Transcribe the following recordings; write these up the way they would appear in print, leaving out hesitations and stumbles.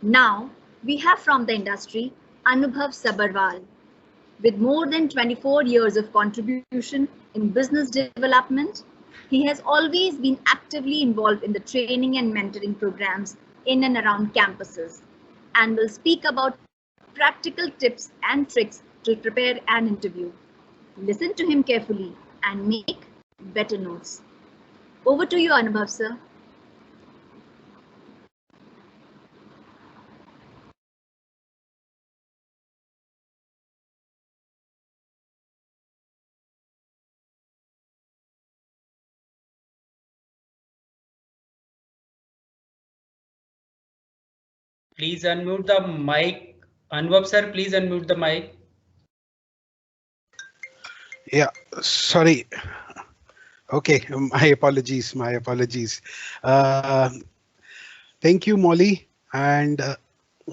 Now, we have from the industry Anubhav Sabarwal. With more than 24 years of contribution in business development, he has always been actively involved in the training and mentoring programs in and around campuses and will speak about practical tips and tricks to prepare an interview. Listen to him carefully and make better notes. Over to you, Anubhav, sir. Please unmute the mic. Anubhav sir, please unmute the mic. Yeah, sorry. Okay, my apologies, my apologies. Thank you, Molly. And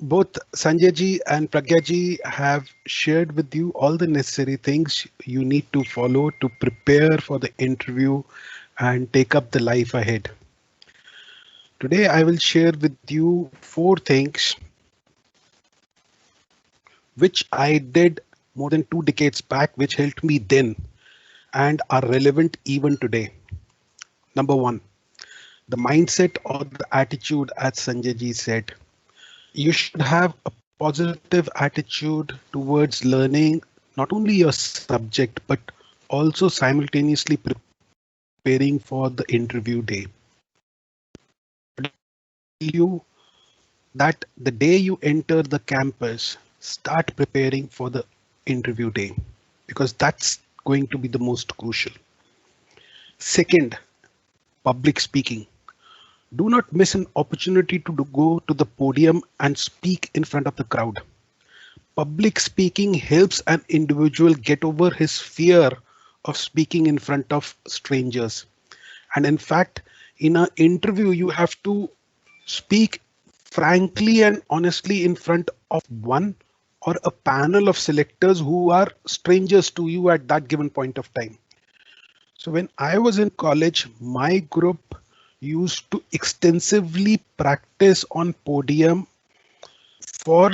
both Sanjay ji and Pragya ji have shared with you all the necessary things you need to follow to prepare for the interview and take up the life ahead. Today, I will share with you 4 things which I did more than 2 decades back, which helped me then and are relevant even today. Number one, the mindset or the attitude, as Sanjay ji said. You should have a positive attitude towards learning not only your subject, but also simultaneously preparing for the interview day. You that the day you enter the campus, start preparing for the interview day because that's going to be the most crucial. Second, public speaking. Do not miss an opportunity to go to the podium and speak in front of the crowd. Public speaking helps an individual get over his fear of speaking in front of strangers. And in fact, in an interview, you have to speak frankly and honestly in front of one or a panel of selectors who are strangers to you at that given point of time. So when I was in college, my group used to extensively practice on podium for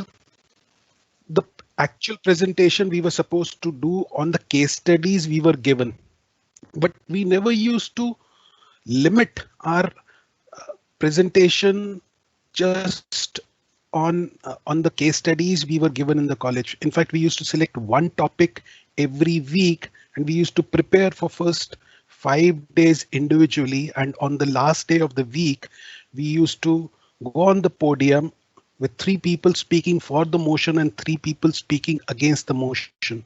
the actual presentation we were supposed to do on the case studies we were given. But we never used to limit our presentation just on the case studies we were given in the college. In fact, we used to select one topic every week and we used to prepare for first 5 days individually, and on the last day of the week we used to go on the podium with 3 people speaking for the motion and 3 people speaking against the motion.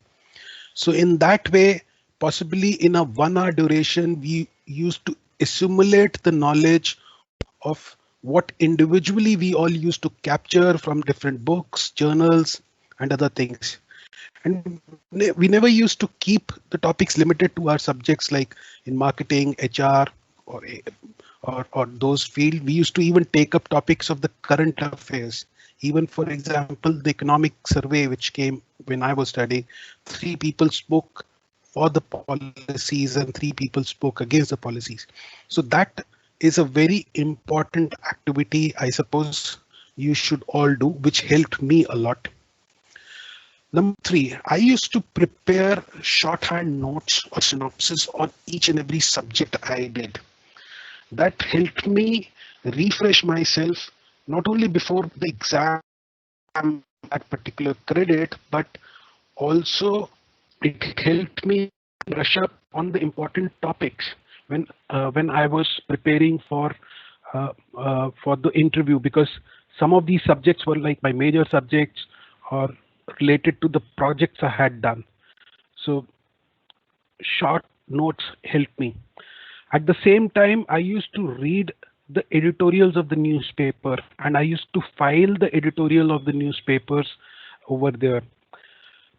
So in that way, possibly in a 1 hour duration, we used to assimilate the knowledge of what individually we all used to capture from different books, journals, and other things. And we never used to keep the topics limited to our subjects like in marketing, HR, or or those fields. We used to even take up topics of the current affairs. Even for example, the economic survey which came when I was studying, 3 people spoke for the policies and 3 people spoke against the policies. So that is a very important activity I suppose you should all do, which helped me a lot. Number 3, I used to prepare shorthand notes or synopsis on each and every subject I did. That helped me refresh myself not only before the exam that particular credit, but also it helped me brush up on the important topics when I was preparing for the interview, because some of these subjects were like my major subjects or related to the projects I had done. So short notes helped me. At the same time, I used to read the editorials of the newspaper and I used to file the editorial of the newspapers over there.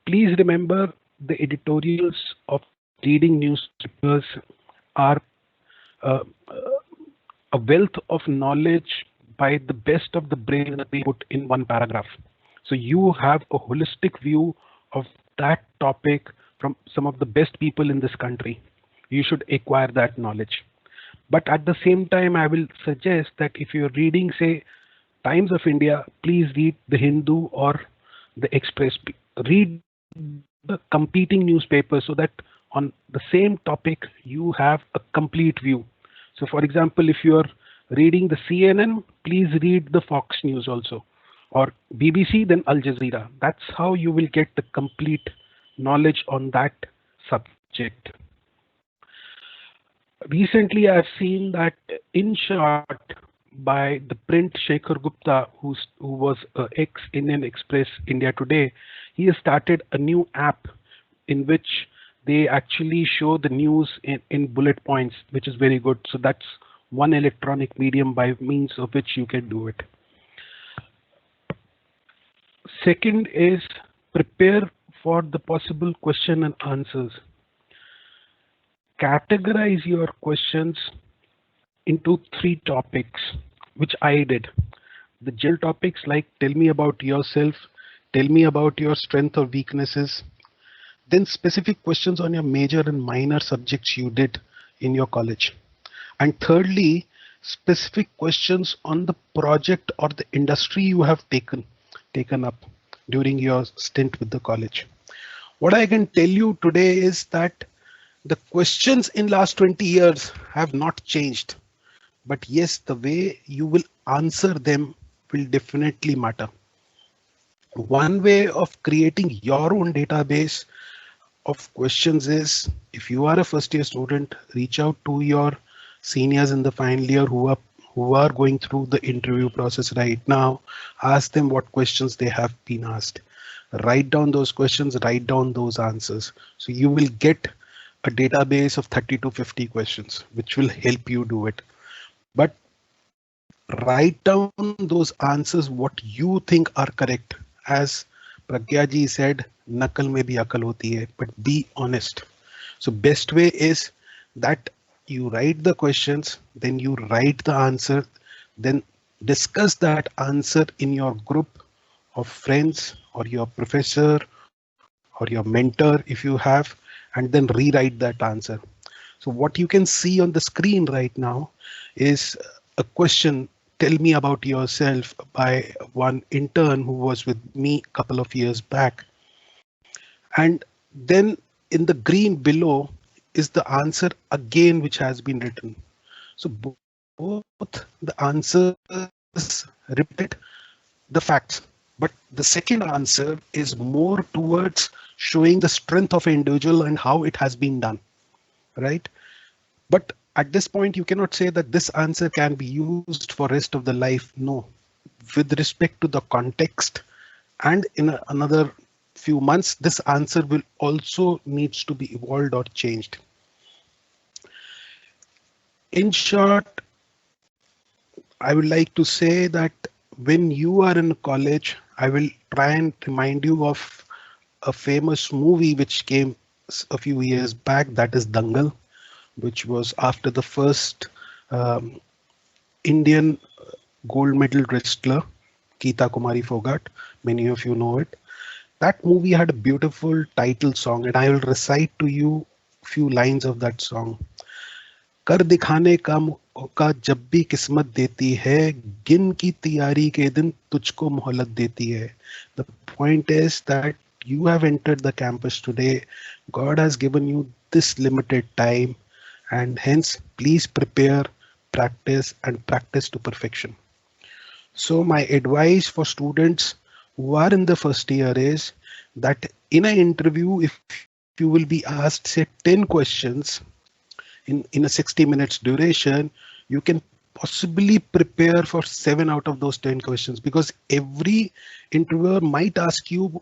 Please remember, the editorials of leading newspapers are uh, a wealth of knowledge by the best of the brain that they put in one paragraph. So you have a holistic view of that topic from some of the best people in this country. You should acquire that knowledge. But at the same time, I will suggest that if you're reading, say, Times of India, please read the Hindu or the Express. Read the competing newspapers so that on the same topic you have a complete view. So for example, if you're reading the CNN, please read the Fox News also, or BBC, then Al Jazeera. That's how you will get the complete knowledge on that subject. Recently, I've seen that InShot by the print Shekhar Gupta, who was ex-Indian Express India Today, he has started a new app in which they actually show the news in bullet points, which is very good. So that's one electronic medium by means of which you can do it. Second is prepare for the possible question and answers. Categorize your questions into 3 topics, which I did. The general topics like tell me about yourself, tell me about your strengths or weaknesses, then specific questions on your major and minor subjects you did in your college. And thirdly, specific questions on the project or the industry you have taken up during your stint with the college. What I can tell you today is that the questions in last 20 years have not changed, but yes, the way you will answer them will definitely matter. One way of creating your own database of questions is, if you are a first year student, reach out to your seniors in the final year who are going through the interview process right now. Ask them what questions they have been asked. Write down those questions, write down those answers. So you will get a database of 30 to 50 questions, which will help you do it. But write down those answers, what you think are correct. As Pragya ji said, nakal mein bhi akal hoti hai, but be honest. So best way is that you write the questions, then you write the answer, then discuss that answer in your group of friends or your professor or your mentor if you have, and then rewrite that answer. So what you can see on the screen right now is a question, tell me about yourself, by one intern who was with me a couple of years back. And then in the green below is the answer again, which has been written. So both the answers repeat the facts, but the second answer is more towards showing the strength of an individual and how it has been done, right? But at this point, you cannot say that this answer can be used for rest of the life. No, with respect to the context, and in another few months, this answer will also needs to be evolved or changed. In short, I would like to say that when you are in college, I will try and remind you of a famous movie which came a few years back, that is Dangal, which was after the first Indian gold medal wrestler, Geeta Kumari Phogat. Many of you know it. That movie had a beautiful title song, and I will recite to you a few lines of that song. कर दिखाने का मौका जब भी किस्मत देती है, गिन की तैयारी के दिन तुझको मोहलत देती है. The point is that you have entered the campus today. God has given you this limited time, and hence please prepare, practice, and practice to perfection. So my advice for students who are in the first year is that in an interview, if you will be asked say 10 questions in a 60 minutes duration, you can possibly prepare for 7 out of those 10 questions, because every interviewer might ask you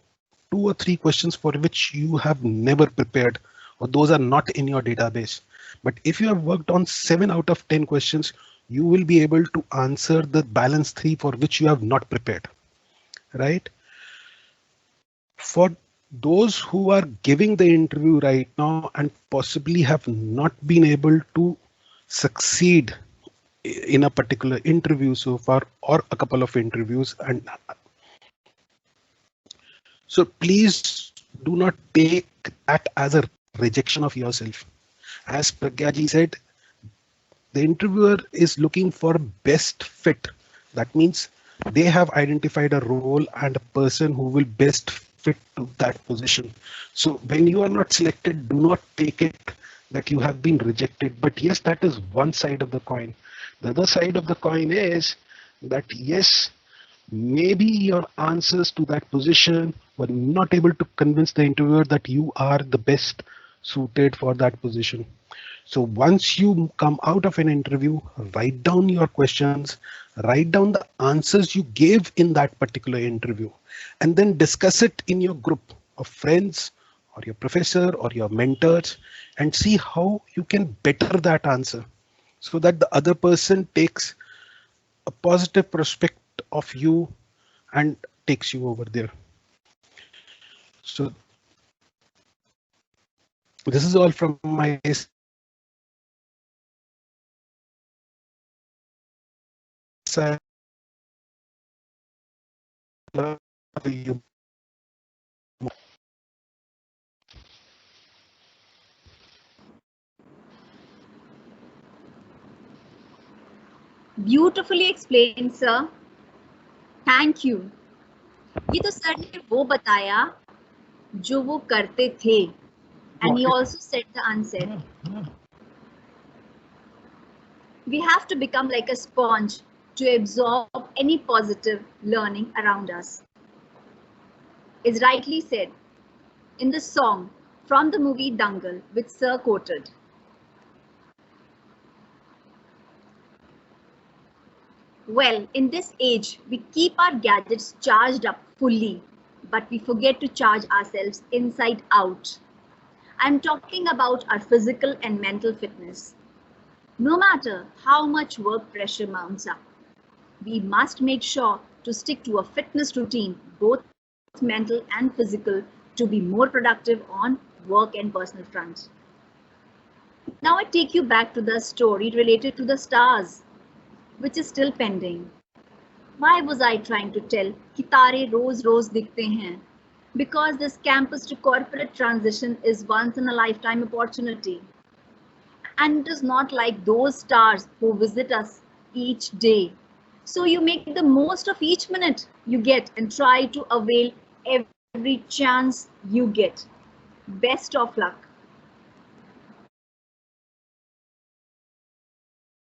2 or 3 questions for which you have never prepared, or those are not in your database. But if you have worked on 7 out of 10 questions, you will be able to answer the balance 3 for which you have not prepared, right? For those who are giving the interview right now and possibly have not been able to succeed in a particular interview so far, or a couple of interviews, and so please do not take that as a rejection of yourself. As Pragya ji said, the interviewer is looking for best fit. That means They have identified a role and a person who will best fit to that position. So when you are not selected, do not take it that you have been rejected. But yes, that is one side of the coin. The other side of the coin is that yes, maybe your answers to that position were not able to convince the interviewer that you are the best suited for that position. So once you come out of an interview, write down your questions, write down the answers you gave in that particular interview, and then discuss it in your group of friends or your professor or your mentors and see how you can better that answer so that the other person takes a positive prospect of you and takes you over there. So this is all from my side. You. Beautifully explained, sir. Thank you. ये तो sir ने वो बताया जो वो करते थे. And he also said the unsaid. We have to become like a sponge to absorb any positive learning around us. Is rightly said in the song from the movie Dangal, which Sir quoted. Well, in this age, we keep our gadgets charged up fully, but we forget to charge ourselves inside out. I'm talking about our physical and mental fitness. No matter how much work pressure mounts up, we must make sure to stick to a fitness routine, both mental and physical, to be more productive on work and personal fronts. Now I take you back to the story related to the stars, which is still pending. Why was I trying to tell कि तारे रोज रोज दिखते हैं? Because this campus to corporate transition is once in a lifetime opportunity. And it is not like those stars who visit us each day. So you make the most of each minute you get and try to avail every chance you get. Best of luck.